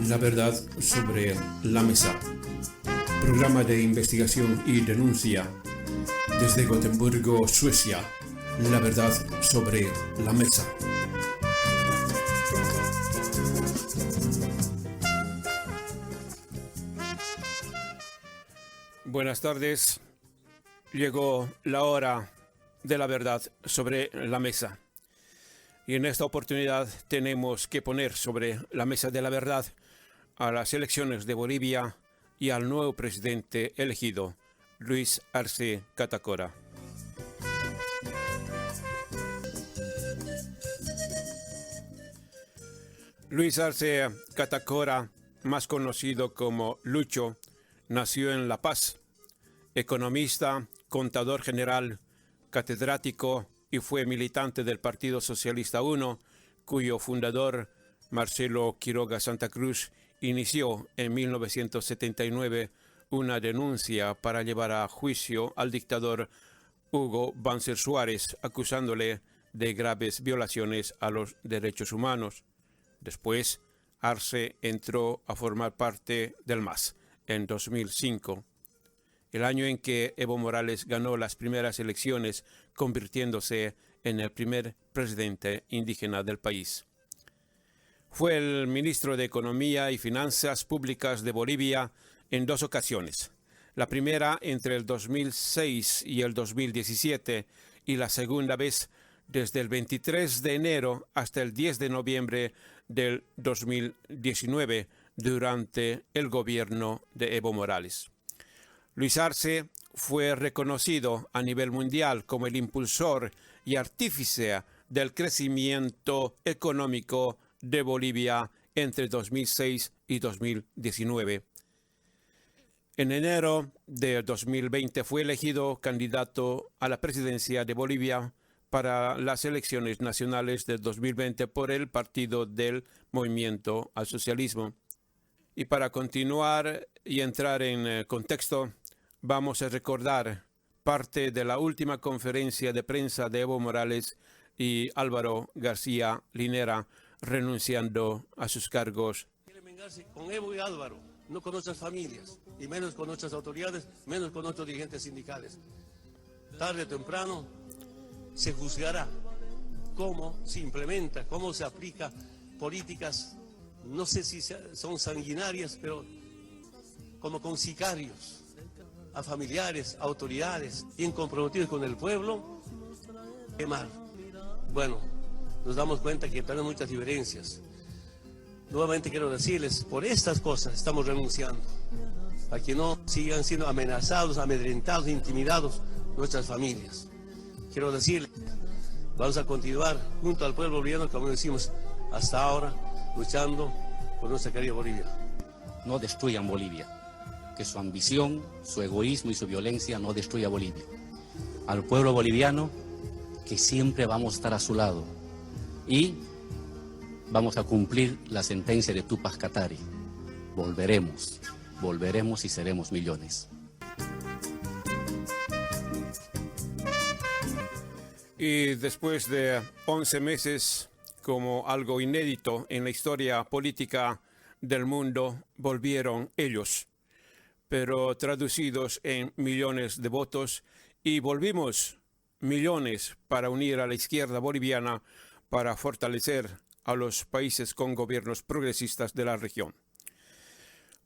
La verdad sobre la mesa. Programa de investigación y denuncia. Desde Gotemburgo, Suecia. La verdad sobre la mesa. Buenas tardes. Llegó la hora de la verdad sobre la mesa. Y en esta oportunidad tenemos que poner sobre la mesa de la verdad a las elecciones de Bolivia y al nuevo presidente elegido, Luis Arce Catacora. Luis Arce Catacora, más conocido como Lucho, nació en La Paz, economista, contador general, catedrático y fue militante del Partido Socialista I, cuyo fundador, Marcelo Quiroga Santa Cruz, inició en 1979 una denuncia para llevar a juicio al dictador Hugo Banzer Suárez, acusándole de graves violaciones a los derechos humanos. Después, Arce entró a formar parte del MAS en 2005. El año en que Evo Morales ganó las primeras elecciones, convirtiéndose en el primer presidente indígena del país. Fue el ministro de Economía y Finanzas Públicas de Bolivia en dos ocasiones. La primera entre el 2006 y el 2017 y la segunda vez desde el 23 de enero hasta el 10 de noviembre del 2019 durante el gobierno de Evo Morales. Luis Arce fue reconocido a nivel mundial como el impulsor y artífice del crecimiento económico de Bolivia entre 2006 y 2019. En enero de 2020 fue elegido candidato a la presidencia de Bolivia para las elecciones nacionales de 2020 por el Partido del Movimiento al Socialismo. Y para continuar y entrar en contexto, vamos a recordar parte de la última conferencia de prensa de Evo Morales y Álvaro García Linera renunciando a sus cargos. Quieren vengarse con Evo y Álvaro, no con nuestras familias, y menos con nuestras autoridades, menos con nuestros dirigentes sindicales. Tarde o temprano se juzgará cómo se implementa, cómo se aplica políticas, no sé si son sanguinarias, pero como con sicarios, a familiares, a autoridades, bien comprometidos con el pueblo, quemar. Bueno, nos damos cuenta que tenemos muchas diferencias. Nuevamente quiero decirles, por estas cosas estamos renunciando, para que no sigan siendo amenazados, amedrentados, intimidados nuestras familias. Quiero decirles, vamos a continuar junto al pueblo boliviano, como decimos hasta ahora, luchando por nuestra querida Bolivia. No destruyan Bolivia. Que su ambición, su egoísmo y su violencia no destruya Bolivia. Al pueblo boliviano, que siempre vamos a estar a su lado. Y vamos a cumplir la sentencia de Tupac Katari. Volveremos y seremos millones. Y después de 11 meses, como algo inédito en la historia política del mundo, volvieron ellos, pero traducidos en millones de votos, y volvimos millones para unir a la izquierda boliviana para fortalecer a los países con gobiernos progresistas de la región.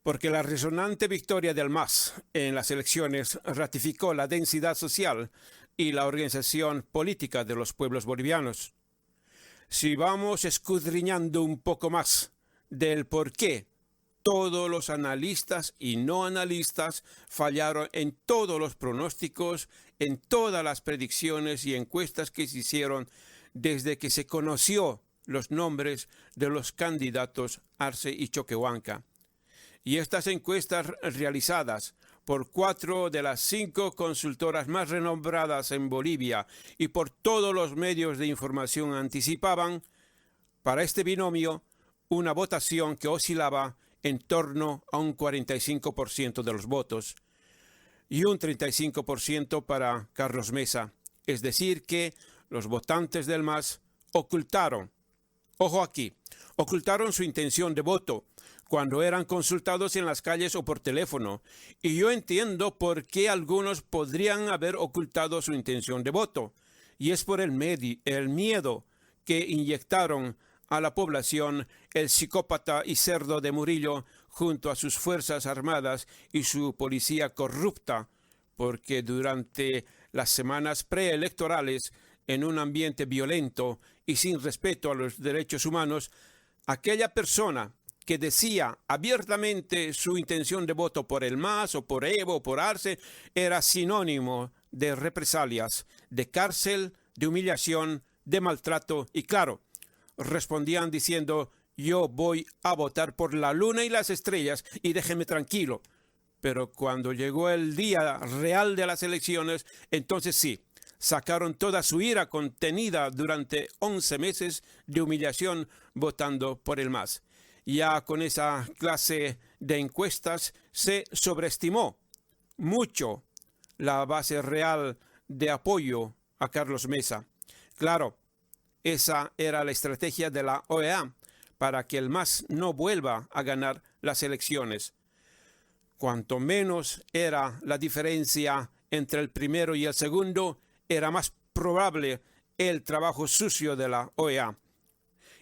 Porque la resonante victoria del MAS en las elecciones ratificó la densidad social y la organización política de los pueblos bolivianos. Si vamos escudriñando un poco más del por qué todos los analistas y no analistas fallaron en todos los pronósticos, en todas las predicciones y encuestas que se hicieron desde que se conoció los nombres de los candidatos Arce y Choquehuanca. Y estas encuestas realizadas por 4 de las 5 consultoras más renombradas en Bolivia y por todos los medios de información anticipaban para este binomio una votación que oscilaba en torno a un 45% de los votos y un 35% para Carlos Mesa. Es decir que los votantes del MAS ocultaron, ojo aquí, ocultaron su intención de voto cuando eran consultados en las calles o por teléfono, y yo entiendo por qué algunos podrían haber ocultado su intención de voto, y es por el miedo que inyectaron a la población el psicópata y cerdo de Murillo junto a sus fuerzas armadas y su policía corrupta, porque durante las semanas preelectorales, en un ambiente violento y sin respeto a los derechos humanos, aquella persona que decía abiertamente su intención de voto por el MAS o por Evo o por Arce era sinónimo de represalias, de cárcel, de humillación, de maltrato y claro, respondían diciendo yo voy a votar por la luna y las estrellas y déjeme tranquilo. Pero cuando llegó el día real de las elecciones, entonces sí, sacaron toda su ira contenida durante 11 meses de humillación votando por el MAS. Ya con esa clase de encuestas se sobreestimó mucho la base real de apoyo a Carlos Mesa. Claro, esa era la estrategia de la OEA para que el MAS no vuelva a ganar las elecciones. Cuanto menos era la diferencia entre el primero y el segundo, era más probable el trabajo sucio de la OEA.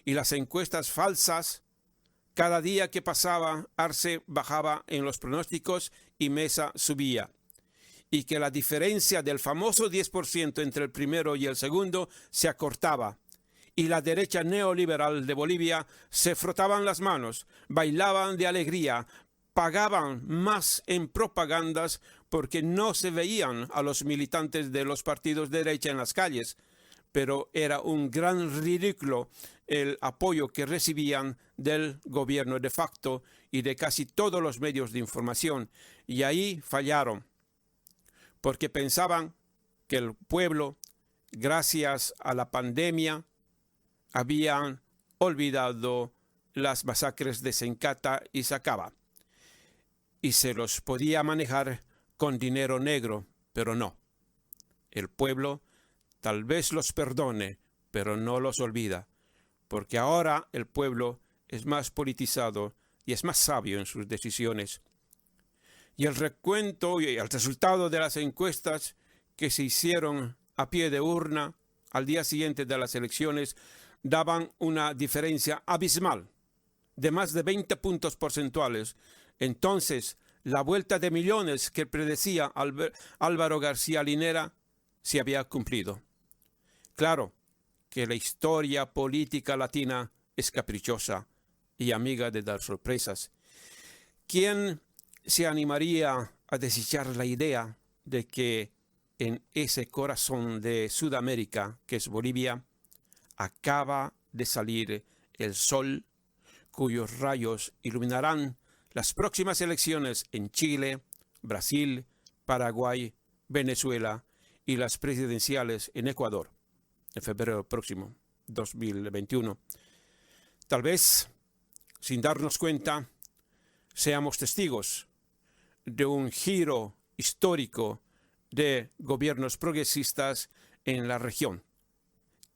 Y las encuestas falsas, cada día que pasaba, Arce bajaba en los pronósticos y Mesa subía. Y que la diferencia del famoso 10% entre el primero y el segundo se acortaba. Y la derecha neoliberal de Bolivia se frotaban las manos, bailaban de alegría, pagaban más en propagandas porque no se veían a los militantes de los partidos de derecha en las calles, pero era un gran ridículo el apoyo que recibían del gobierno de facto y de casi todos los medios de información, y ahí fallaron, porque pensaban que el pueblo, gracias a la pandemia, habían olvidado las masacres de Sencata y Sacaba, y se los podía manejar con dinero negro, pero no. El pueblo tal vez los perdone, pero no los olvida, porque ahora el pueblo es más politizado y es más sabio en sus decisiones. Y el recuento y el resultado de las encuestas que se hicieron a pie de urna al día siguiente de las elecciones daban una diferencia abismal de más de 20 puntos porcentuales. Entonces, la vuelta de millones que predecía Álvaro García Linera se había cumplido. Claro que la historia política latina es caprichosa y amiga de dar sorpresas. ¿Quién se animaría a desechar la idea de que en ese corazón de Sudamérica, que es Bolivia, acaba de salir el sol, cuyos rayos iluminarán las próximas elecciones en Chile, Brasil, Paraguay, Venezuela y las presidenciales en Ecuador, en febrero próximo, 2021. Tal vez, sin darnos cuenta, seamos testigos de un giro histórico de gobiernos progresistas en la región,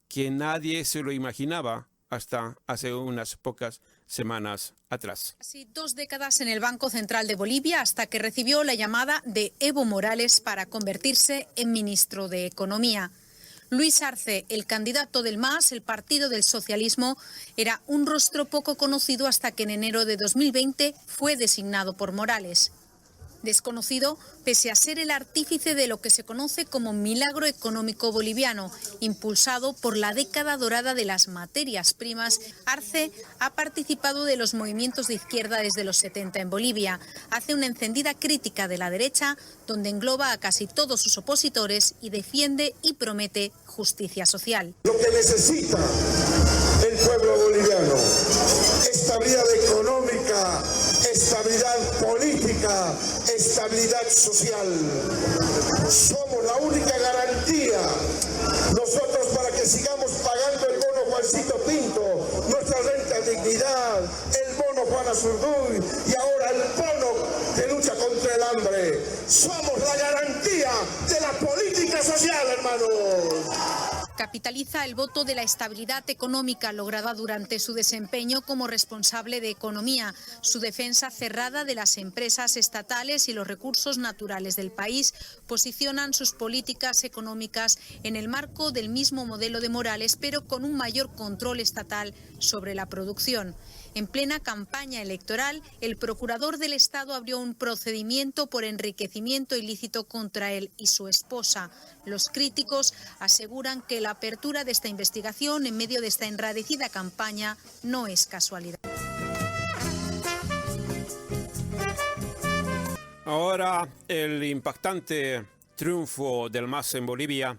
que nadie se lo imaginaba hasta hace unas pocas semanas atrás. Casi 2 décadas en el Banco Central de Bolivia hasta que recibió la llamada de Evo Morales para convertirse en ministro de Economía. Luis Arce, el candidato del MAS, el Partido del Socialismo, era un rostro poco conocido hasta que en enero de 2020 fue designado por Morales. Desconocido pese a ser el artífice de lo que se conoce como milagro económico boliviano, impulsado por la década dorada de las materias primas. Arce ha participado de los movimientos de izquierda desde los 70 en Bolivia. Hace una encendida crítica de la derecha, donde engloba a casi todos sus opositores y defiende y promete justicia social. Lo que necesita el pueblo boliviano, estabilidad económica, estabilidad política, estabilidad social. Somos la única garantía nosotros para que sigamos pagando el bono Juancito Pinto, nuestra renta dignidad, el bono Juana Zurduy y ahora el bono que lucha contra el hambre. Somos la garantía de la política social, hermanos. capitaliza el voto de la estabilidad económica lograda durante su desempeño como responsable de economía, su defensa cerrada de las empresas estatales y los recursos naturales del país posicionan sus políticas económicas en el marco del mismo modelo de Morales, pero con un mayor control estatal sobre la producción. En plena campaña electoral, el procurador del Estado abrió un procedimiento por enriquecimiento ilícito contra él y su esposa. Los críticos aseguran que la apertura de esta investigación en medio de esta enradecida campaña no es casualidad. Ahora, el impactante triunfo del MAS en Bolivia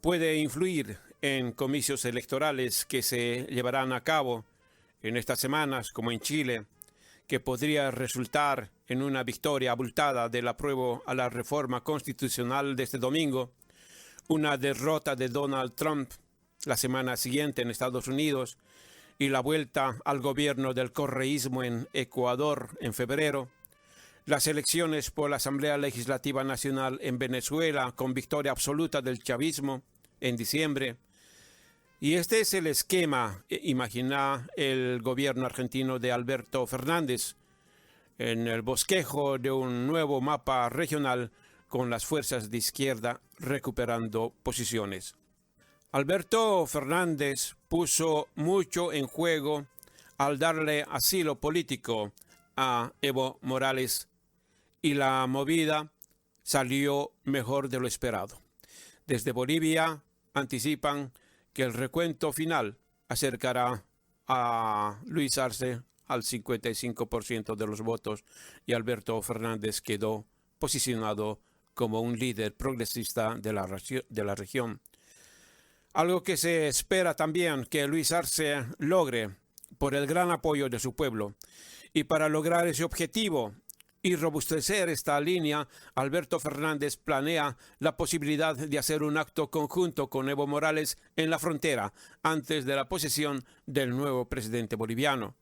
puede influir en comicios electorales que se llevarán a cabo en estas semanas, como en Chile, que podría resultar en una victoria abultada del apruebo a la reforma constitucional de este domingo, una derrota de Donald Trump la semana siguiente en Estados Unidos y la vuelta al gobierno del correísmo en Ecuador en febrero, las elecciones por la Asamblea Legislativa Nacional en Venezuela con victoria absoluta del chavismo en diciembre. Y este es el esquema, imagina el gobierno argentino de Alberto Fernández, en el bosquejo de un nuevo mapa regional con las fuerzas de izquierda recuperando posiciones. Alberto Fernández puso mucho en juego al darle asilo político a Evo Morales y la movida salió mejor de lo esperado. Desde Bolivia anticipan que el recuento final acercará a Luis Arce al 55% de los votos y Alberto Fernández quedó posicionado como un líder progresista de la región. Algo que se espera también que Luis Arce logre por el gran apoyo de su pueblo. Y para lograr ese objetivo y robustecer esta línea, Alberto Fernández planea la posibilidad de hacer un acto conjunto con Evo Morales en la frontera antes de la posesión del nuevo presidente boliviano.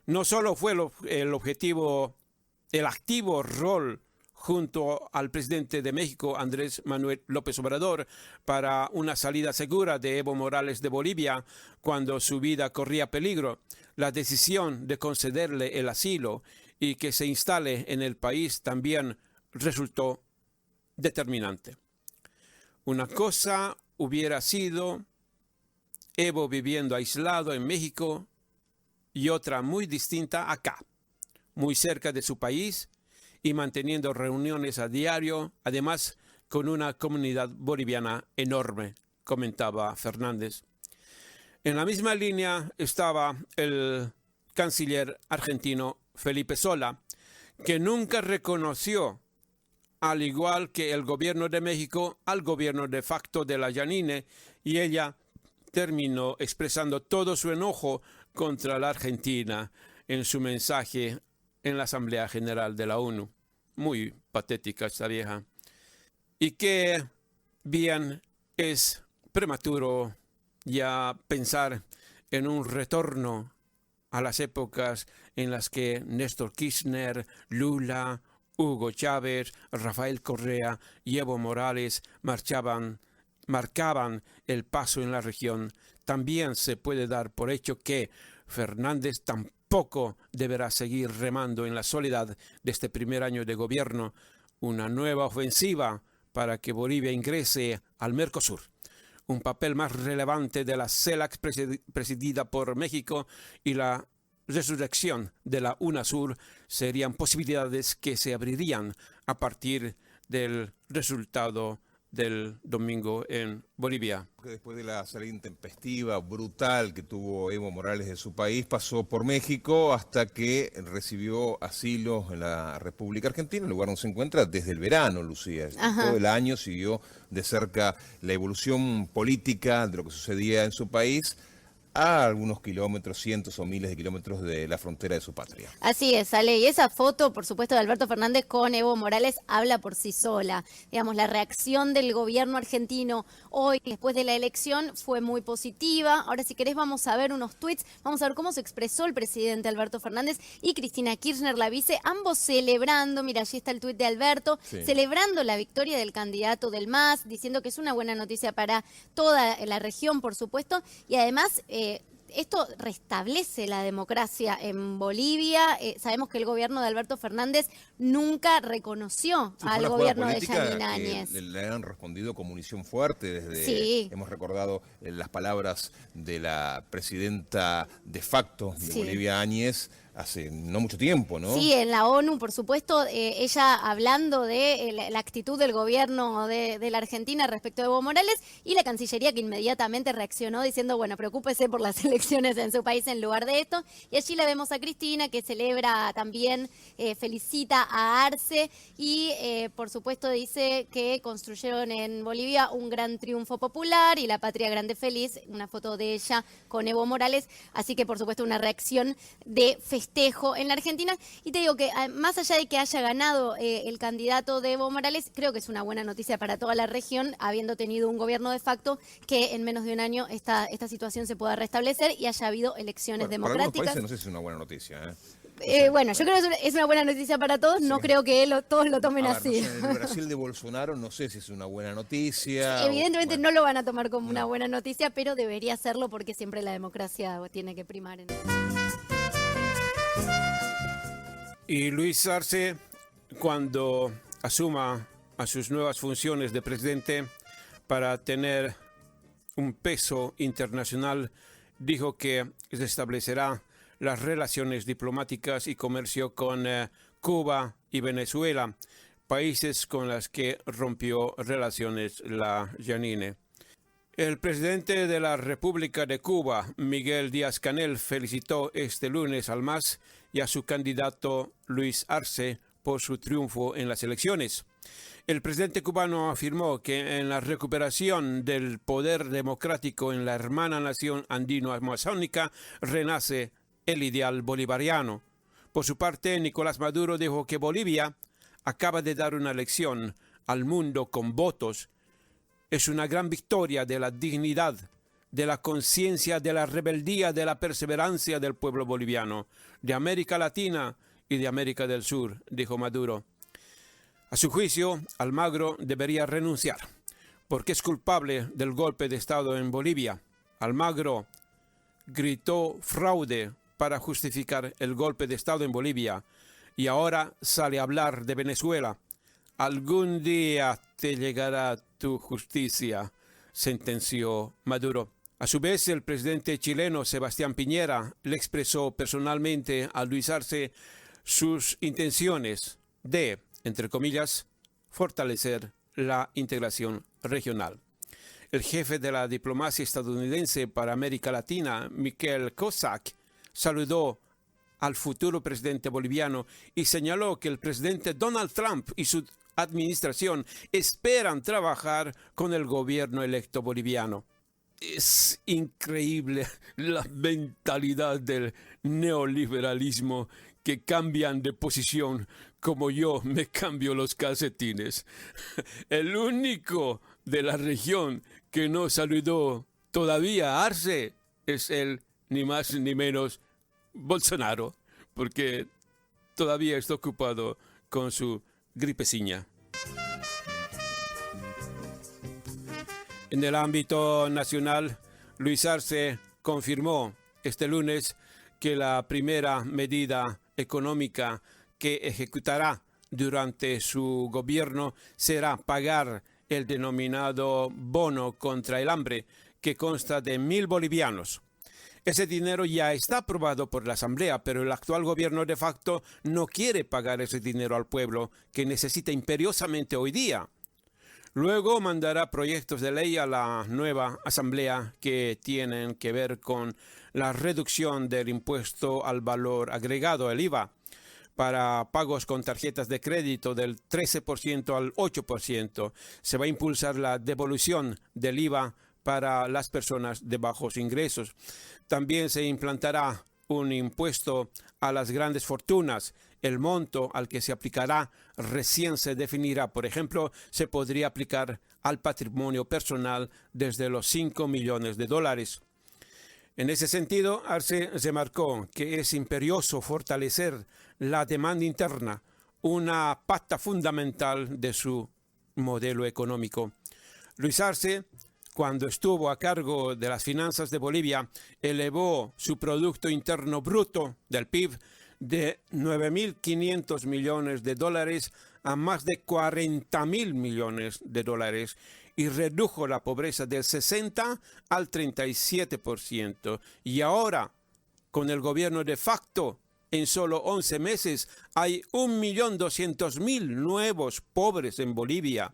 No solo fue el activo rol junto al presidente de México, Andrés Manuel López Obrador, para una salida segura de Evo Morales de Bolivia cuando su vida corría peligro, la decisión de concederle el asilo y que se instale en el país también resultó determinante. Una cosa hubiera sido Evo viviendo aislado en México y otra muy distinta acá, muy cerca de su país y manteniendo reuniones a diario, además con una comunidad boliviana enorme, comentaba Fernández. En la misma línea estaba el canciller argentino Felipe Solá, que nunca reconoció, al igual que el gobierno de México, al gobierno de facto de la Yanine, y ella terminó expresando todo su enojo contra la Argentina en su mensaje en la Asamblea General de la ONU. Muy patética esta vieja. Y que bien es prematuro ya pensar en un retorno a las épocas en las que Néstor Kirchner, Lula, Hugo Chávez, Rafael Correa y Evo Morales marcaban el paso en la región. También se puede dar por hecho que Fernández tampoco deberá seguir remando en la soledad de este primer año de gobierno. Una nueva ofensiva para que Bolivia ingrese al Mercosur. Un papel más relevante de la CELAC presidida por México y la resurrección de la UNASUR serían posibilidades que se abrirían a partir del resultado del domingo en Bolivia. Después de la salida intempestiva, brutal que tuvo Evo Morales de su país, pasó por México hasta que recibió asilo en la República Argentina, el lugar donde se encuentra desde el verano, Lucía. Ajá. Todo el año siguió de cerca la evolución política de lo que sucedía en su país, a algunos kilómetros, cientos o miles de kilómetros de la frontera de su patria. Así es, Ale, y esa foto, por supuesto, de Alberto Fernández con Evo Morales habla por sí sola. Digamos, la reacción del gobierno argentino hoy, después de la elección, fue muy positiva. Ahora, si querés, vamos a ver unos tweets, vamos a ver cómo se expresó el presidente Alberto Fernández y Cristina Kirchner, la vice, ambos celebrando, mira, allí está el tuit de Alberto, Sí. celebrando la victoria del candidato del MAS, diciendo que es una buena noticia para toda la región, por supuesto, y además esto restablece la democracia en Bolivia. Sabemos que el gobierno de Alberto Fernández nunca reconoció Sí, fue al una gobierno jugada de política Janine que Áñez. le han respondido con munición fuerte desde, Sí. hemos recordado las palabras de la presidenta de facto de Sí. Bolivia, Áñez, hace no mucho tiempo, ¿no? Sí, en la ONU, por supuesto, ella hablando de la actitud del gobierno de la Argentina respecto a Evo Morales y la Cancillería que inmediatamente reaccionó diciendo, bueno, preocúpese por las elecciones en su país en lugar de esto. Y allí la vemos a Cristina que celebra también, felicita a Arce y por supuesto dice que construyeron en Bolivia un gran triunfo popular y la patria grande feliz, una foto de ella con Evo Morales, así que por supuesto una reacción de festejo en la Argentina. Y te digo que más allá de que haya ganado el candidato de Evo Morales, creo que es una buena noticia para toda la región, habiendo tenido un gobierno de facto, que en menos de un año esta situación se pueda restablecer y haya habido elecciones Bueno, para algunos democráticas. países no sé si es una buena noticia, Bueno, yo creo que es una buena noticia para todos, no creo que todos lo tomen A ver, así. no sé, el Brasil de Bolsonaro no sé si es una buena noticia. Evidentemente bueno. no lo van a tomar como una No. buena noticia, pero debería serlo porque siempre la democracia tiene que primar. Y Luis Arce, cuando asuma a sus nuevas funciones de presidente para tener un peso internacional, dijo que se establecerá las relaciones diplomáticas y comercio con Cuba y Venezuela, países con los que rompió relaciones la Janine. El presidente de la República de Cuba, Miguel Díaz-Canel, felicitó este lunes al MAS y a su candidato Luis Arce por su triunfo en las elecciones. El presidente cubano afirmó que en la recuperación del poder democrático en la hermana nación andino-amazónica renace el ideal bolivariano. Por su parte, Nicolás Maduro dijo que Bolivia acaba de dar una lección al mundo con votos. Es una gran victoria de la dignidad, de la conciencia, de la rebeldía, de la perseverancia del pueblo boliviano, de América Latina y de América del Sur, dijo Maduro. A su juicio, Almagro debería renunciar, porque es culpable del golpe de Estado en Bolivia. Almagro gritó fraude para justificar el golpe de Estado en Bolivia y ahora sale a hablar de Venezuela. Algún día te llegará tu justicia, sentenció Maduro. A su vez, el presidente chileno Sebastián Piñera le expresó personalmente a Luis Arce sus intenciones de, entre comillas, fortalecer la integración regional. El jefe de la diplomacia estadounidense para América Latina, Mikel Kozak, saludó al futuro presidente boliviano y señaló que el presidente Donald Trump y su administración esperan trabajar con el gobierno electo boliviano. Es increíble la mentalidad del neoliberalismo que cambian de posición como yo me cambio los calcetines. El único de la región que no saludó todavía a Arce es el ni más ni menos Bolsonaro, porque todavía está ocupado con su gripeciña. En el ámbito nacional, Luis Arce confirmó este lunes que la primera medida económica que ejecutará durante su gobierno será pagar el denominado bono contra el hambre, que consta de 1.000 bolivianos. Ese dinero ya está aprobado por la Asamblea, pero el actual gobierno de facto no quiere pagar ese dinero al pueblo, que necesita imperiosamente hoy día. Luego mandará proyectos de ley a la nueva Asamblea que tienen que ver con la reducción del impuesto al valor agregado, el IVA, para pagos con tarjetas de crédito del 13% al 8%. Se va a impulsar la devolución del IVA para las personas de bajos ingresos. También se implantará un impuesto a las grandes fortunas. El monto al que se aplicará recién se definirá. Por ejemplo, se podría aplicar al patrimonio personal desde los 5 millones de dólares. En ese sentido, Arce remarcó que es imperioso fortalecer la demanda interna, una pata fundamental de su modelo económico. Luis Arce, cuando estuvo a cargo de las finanzas de Bolivia, elevó su Producto Interno Bruto del PIB de 9.500 millones de dólares a más de 40.000 millones de dólares y redujo la pobreza del 60 al 37%. Y ahora, con el gobierno de facto, en solo 11 meses hay 1.200.000 nuevos pobres en Bolivia.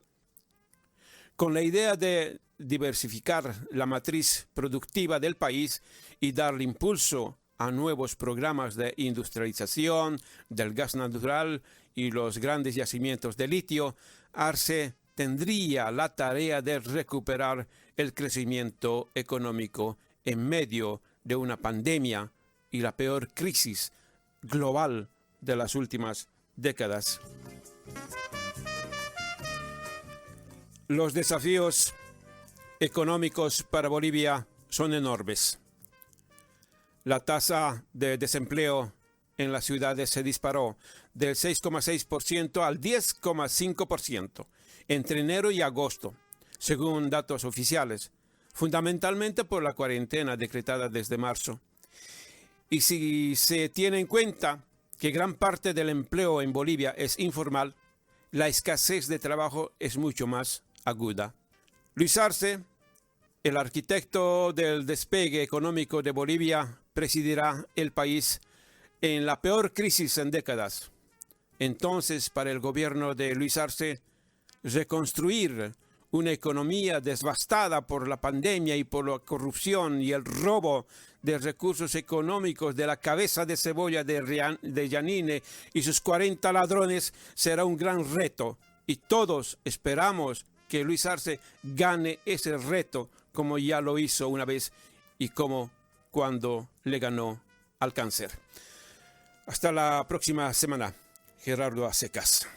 Con la idea de diversificar la matriz productiva del país y darle impulso a nuevos programas de industrialización del gas natural y los grandes yacimientos de litio, Arce tendría la tarea de recuperar el crecimiento económico en medio de una pandemia y la peor crisis global de las últimas décadas. Los desafíos económicos para Bolivia son enormes. La tasa de desempleo en las ciudades se disparó del 6,6% al 10,5% entre enero y agosto, según datos oficiales, fundamentalmente por la cuarentena decretada desde marzo. Y si se tiene en cuenta que gran parte del empleo en Bolivia es informal, la escasez de trabajo es mucho más aguda. Luis Arce, el arquitecto del despegue económico de Bolivia, presidirá el país en la peor crisis en décadas. Entonces, para el gobierno de Luis Arce, reconstruir una economía devastada por la pandemia y por la corrupción y el robo de recursos económicos de la cabeza de cebolla de Yanine y sus 40 ladrones será un gran reto. Y todos esperamos que Luis Arce gane ese reto como ya lo hizo una vez y como cuando le ganó al cáncer. Hasta la próxima semana. Gerardo Acecas.